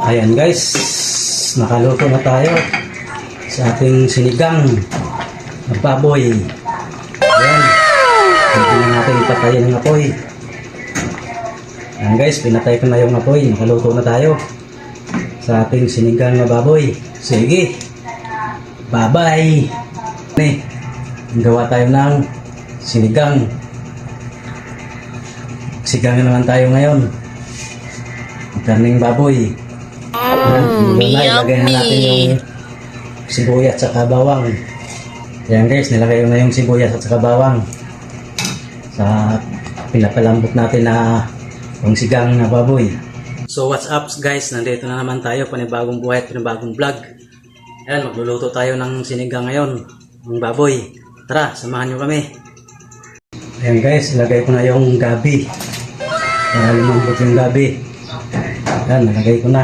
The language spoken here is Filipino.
Ayan guys, nakaluto na tayo sa ating sinigang na baboy. Ayan, pwede na natin ipatayin ng apoy. Ayan guys, pinatay ko na yung apoy. Nakaluto na tayo sa ating sinigang na baboy. Sige, bye-bye. Gawa tayo ng sinigang. Sigang na naman tayo ngayon. Karning baboy. Ilagay na natin yung sibuyas at saka bawang. Ayan guys, nilagay na yung sibuyas at saka bawang sa pinapalambot natin na pangsigang na baboy. So what's up guys, nandito na naman tayo, panibagong buhay at panibagong vlog. Ayan, magluluto tayo ng sinigang ngayon ng baboy. Tara, samahan nyo kami. Ayan guys, ilagay ko na yung gabi para lumambot yung gabi. Ayan, nalagay ko na.